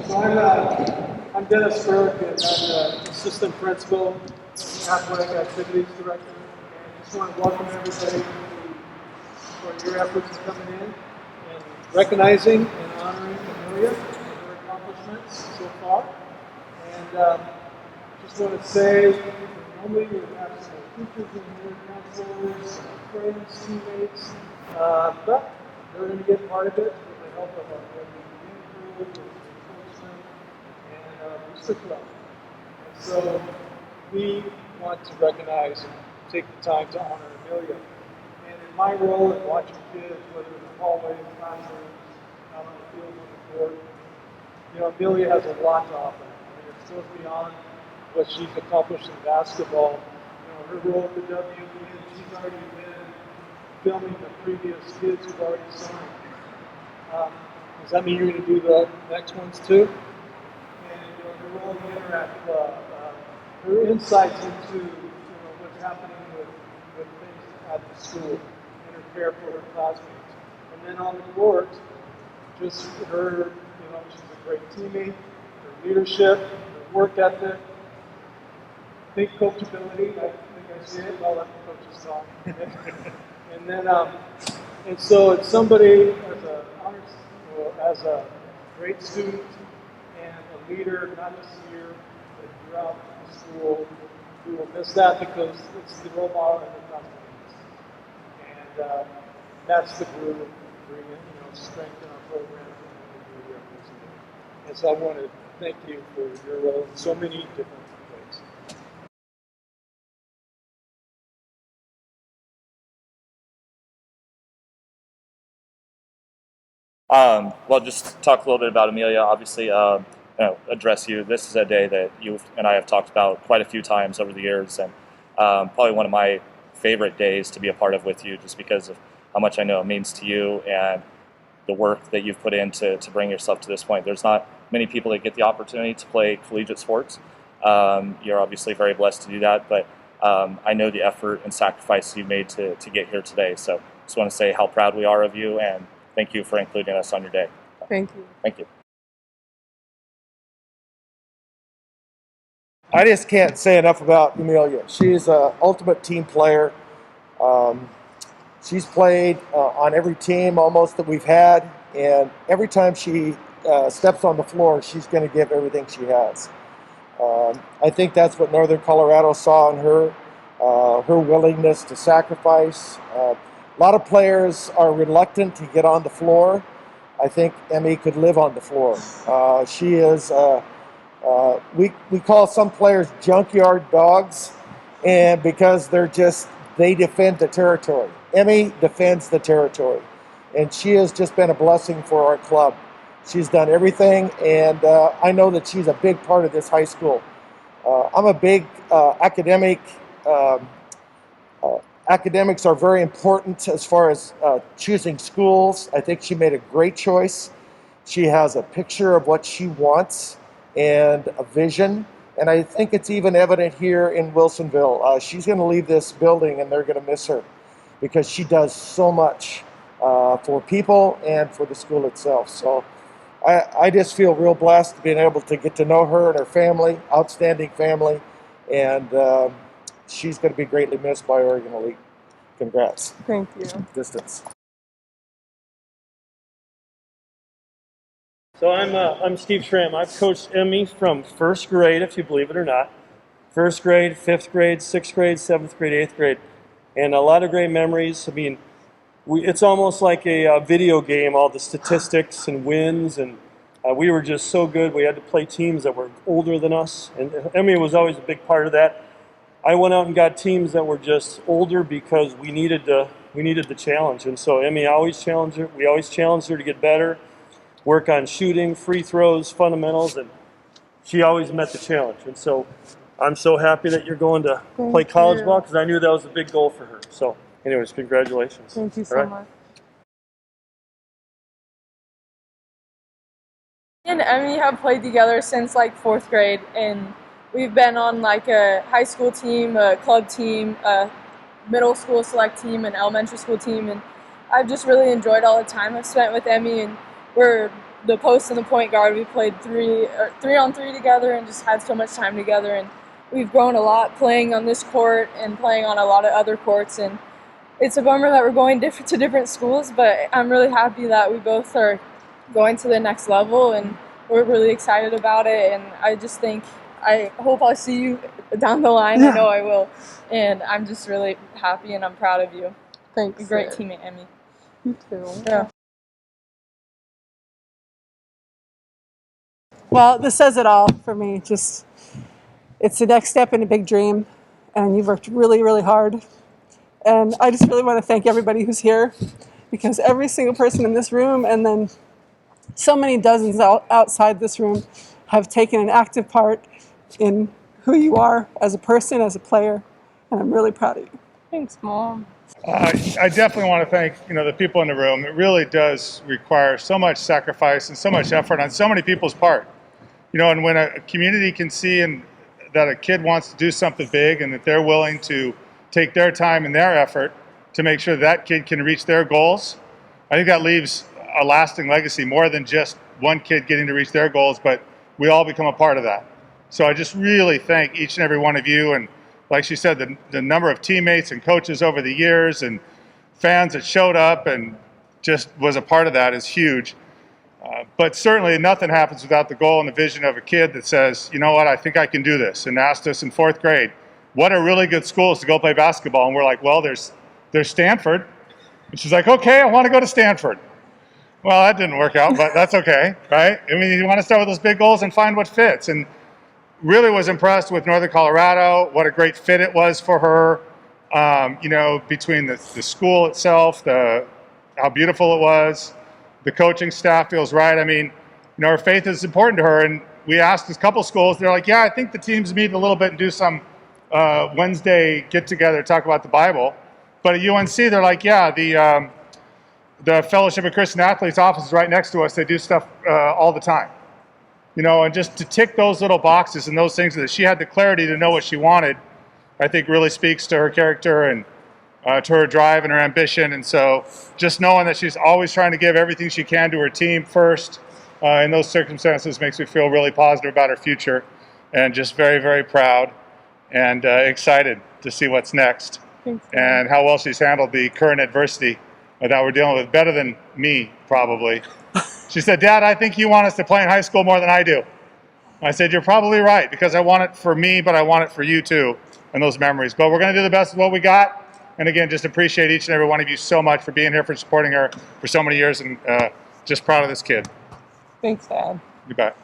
So I'm Dennis Berg, and I'm the assistant principal, athletic activities director. And I just want to welcome everybody for your efforts in coming in and recognizing and honoring Emilia and her accomplishments so far. And just want to say, normally we would have some teachers in here, counselors, friends, teammates, but they're going to get part of it with the help of our crew, enforcement, and booster club. And so we want to recognize and take the time to honor Emilia. And in my role in watching kids, whether in the hallway, in the classroom, out on the field, on the court, Emilia has a lot to offer. I mean, it goes beyond what she's accomplished in basketball. Her role at the WB, she's already been filming the previous kids who've already signed. Does that mean you're going to do the next ones too? And her role in the Interact Club, her insights into what's happening with things at the school, and her care for her classmates. And then on the court, just her, she's a great teammate, her leadership, her work ethic, big coachability. I think I see it. I'll let the coaches talk. And then, and so it's somebody as a great student and a leader, not just here, but throughout the school, who will miss that because it's the role model and the confidence. And that's the glue of bringing, strength in our program and here at Wilsonville. And so I want to thank you for your role in so many different ways. Well, just talk a little bit about Emilia. Obviously, address you. This is a day that you and I have talked about quite a few times over the years, and probably one of my favorite days to be a part of with you, just because of how much I know it means to you and the work that you've put in to bring yourself to this point. There's not many people that get the opportunity to play collegiate sports. You're obviously very blessed to do that, but I know the effort and sacrifice you made to get here today. So just want to say how proud we are of you, and thank you for including us on your day. Thank you. Thank you. I just can't say enough about Emilia. She's an ultimate team player. She's played on every team almost that we've had, and every time she steps on the floor, she's going to give everything she has. I think that's what Northern Colorado saw in her, her willingness to sacrifice. A lot of players are reluctant to get on the floor. I think Emmy could live on the floor. She is, we call some players junkyard dogs, and because they defend the territory. Emmy defends the territory, and she has just been a blessing for our club. She's done everything, and I know that she's a big part of this high school. I'm a big academic. Academics are very important as far as choosing schools. I think she made a great choice. She has a picture of what she wants and a vision. And I think it's even evident here in Wilsonville. She's going to leave this building and they're going to miss her because she does so much for people and for the school itself. So I just feel real blessed being able to get to know her and her family, outstanding family. And she's going to be greatly missed by Oregon Elite. Congrats. Thank you. Distance. So I'm Steve Schramm. I've coached Emmy from first grade, if you believe it or not. First grade, fifth grade, sixth grade, seventh grade, eighth grade. And a lot of great memories. I mean, it's almost like a video game, all the statistics and wins. And we were just so good. We had to play teams that were older than us. And Emmy was always a big part of that. I went out and got teams that were just older because we needed the challenge. And so Emmy always challenged her. We always challenged her to get better, work on shooting, free throws, fundamentals, and she always met the challenge. And so I'm so happy that you're going to play college ball because I knew that was a big goal for her. So anyways, congratulations. Thank you so much. Me and Emmy have played together since like fourth grade, and we've been on like a high school team, a club team, a middle school select team, an elementary school team, and I've just really enjoyed all the time I've spent with Emmy, and we're the post and the point guard. We played 3-on-3 together and just had so much time together. And we've grown a lot playing on this court and playing on a lot of other courts. And it's a bummer that we're going to different schools, but I'm really happy that we both are going to the next level, and we're really excited about it. And I hope I'll see you down the line. Yeah. I know I will. And I'm just really happy, and I'm proud of you. Thanks. You're a great teammate, Emmy. You too. Yeah. Well, this says it all for me. Just, it's the next step in a big dream, and you've worked really, really hard. And I just really want to thank everybody who's here, because every single person in this room, and then so many dozens outside this room, have taken an active part in who you are as a person, as a player, and I'm really proud of you. Thanks, Mom. I definitely want to thank the people in the room. It really does require so much sacrifice and so much effort on so many people's part. And when a community can see that a kid wants to do something big and that they're willing to take their time and their effort to make sure that kid can reach their goals, I think that leaves a lasting legacy, more than just one kid getting to reach their goals, but we all become a part of that. So I just really thank each and every one of you, and like she said, the number of teammates and coaches over the years and fans that showed up and just was a part of that is huge. But certainly nothing happens without the goal and the vision of a kid that says, you know what, I think I can do this, and asked us in 4th grade, what are really good schools to go play basketball? And we're like, well, there's Stanford. And she's like, okay, I want to go to Stanford. Well, that didn't work out, but that's okay, right? I mean, you want to start with those big goals and find what fits. And really was impressed with Northern Colorado, what a great fit it was for her, between the school itself, how beautiful it was, the coaching staff feels right. I mean, her faith is important to her. And we asked a couple schools, they're like, yeah, I think the teams meet a little bit and do some Wednesday get-together, talk about the Bible. But at UNC, they're like, yeah, the Fellowship of Christian Athletes office is right next to us. They do stuff all the time. And just to tick those little boxes and those things, that she had the clarity to know what she wanted, I think really speaks to her character and to her drive and her ambition. And so just knowing that she's always trying to give everything she can to her team first in those circumstances makes me feel really positive about her future, and just very, very proud and excited to see what's next. Thanks, and how well she's handled the current adversity that we're dealing with, better than me, probably. She said, Dad, I think you want us to play in high school more than I do. I said, you're probably right, because I want it for me, but I want it for you too, and those memories. But we're going to do the best with what we got. And again, just appreciate each and every one of you so much for being here, for supporting her for so many years, and just proud of this kid. Thanks, Dad. You bet.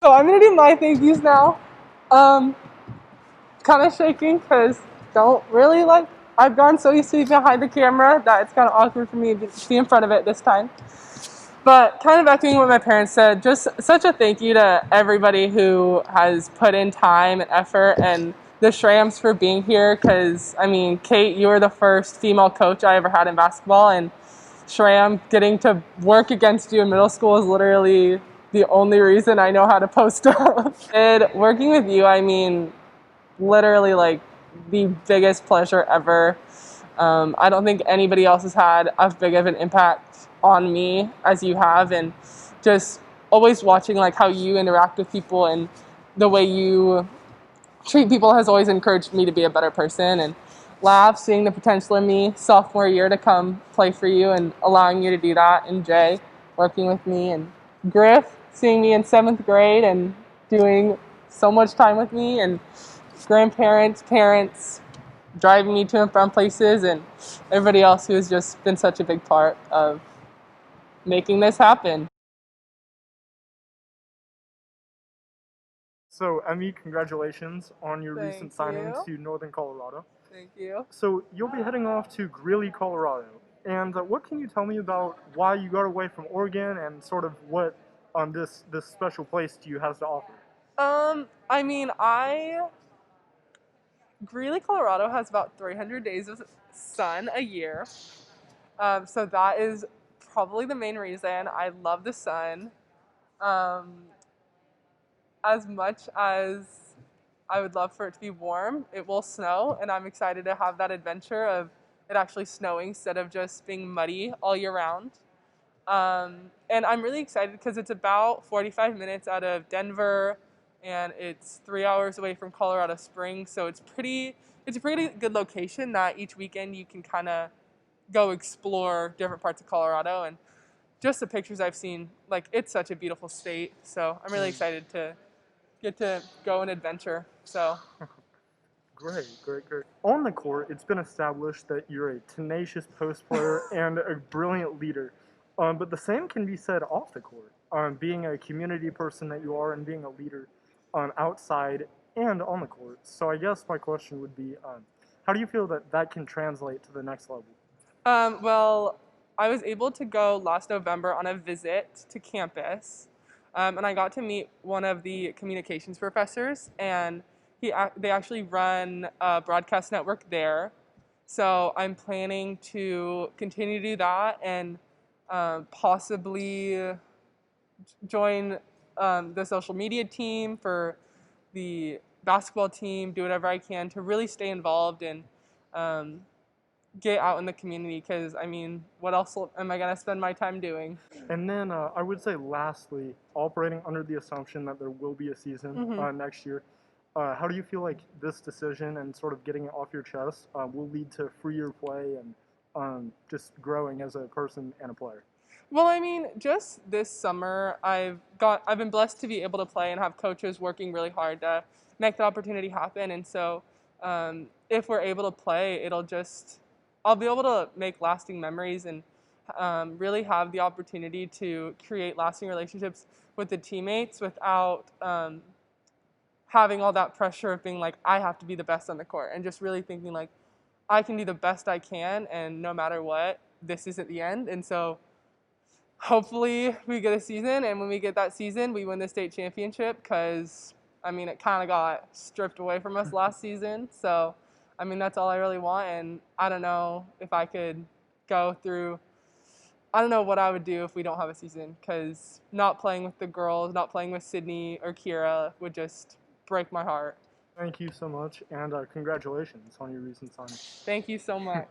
So I'm going to do my thank yous now. Kind of shaking because I've gone so used to be behind the camera that it's kind of awkward for me to be in front of it this time. But kind of echoing what my parents said, just such a thank you to everybody who has put in time and effort, and the Shrams for being here, because, I mean, Kate, you were the first female coach I ever had in basketball, and Shram, getting to work against you in middle school is literally the only reason I know how to post up. And working with you, I mean, literally like the biggest pleasure ever. I don't think anybody else has had as big of an impact on me as you have, and just always watching like how you interact with people and the way you treat people has always encouraged me to be a better person. And Lav, seeing the potential in me sophomore year to come play for you and allowing you to do that, and Jay working with me, and Griff seeing me in 7th grade and doing so much time with me, and grandparents, parents driving me to and from places, and everybody else who has just been such a big part of making this happen. So, Emmy, congratulations on your Thank recent signing you. to Northern Colorado. Thank you. So, you'll be heading off to Greeley, Colorado. And what can you tell me about why you got away from Oregon, and sort of what this special place to you has to offer? I mean, Greeley, Colorado has about 300 days of sun a year. So that is probably the main reason. I love the sun. As much as I would love for it to be warm, it will snow, and I'm excited to have that adventure of it actually snowing instead of just being muddy all year round. And I'm really excited because it's about 45 minutes out of Denver, and it's 3 hours away from Colorado Springs. So it's a pretty good location that each weekend you can kind of go explore different parts of Colorado. And just the pictures I've seen, like, it's such a beautiful state. So I'm really excited to get to go and adventure. So Great, great, great. On the court, it's been established that you're a tenacious post player and a brilliant leader. But the same can be said off the court. Being a community person that you are and being a leader outside and on the court. So I guess my question would be, how do you feel that that can translate to the next level? Well, I was able to go last November on a visit to campus, and I got to meet one of the communications professors, and they actually run a broadcast network there. So I'm planning to continue to do that and possibly join the social media team for the basketball team, do whatever I can to really stay involved and get out in the community, because I mean, what else am I going to spend my time doing? And then I would say, lastly, operating under the assumption that there will be a season next year, how do you feel like this decision and sort of getting it off your chest will lead to freer play and just growing as a person and a player? Well, I mean, just this summer, I've been blessed to be able to play and have coaches working really hard to make the opportunity happen. And so, if we're able to play, I'll be able to make lasting memories and really have the opportunity to create lasting relationships with the teammates without having all that pressure of being like, I have to be the best on the court, and just really thinking like, I can do the best I can, and no matter what, this isn't the end. And so hopefully we get a season, and when we get that season, we win the state championship, because I mean, it kind of got stripped away from us last season. So I mean, that's all I really want. And I don't know if I could go through, I don't know what I would do if we don't have a season, because not playing with the girls, not playing with Sydney or Kira would just break my heart. Thank you so much, and congratulations on your recent signing. Thank you so much.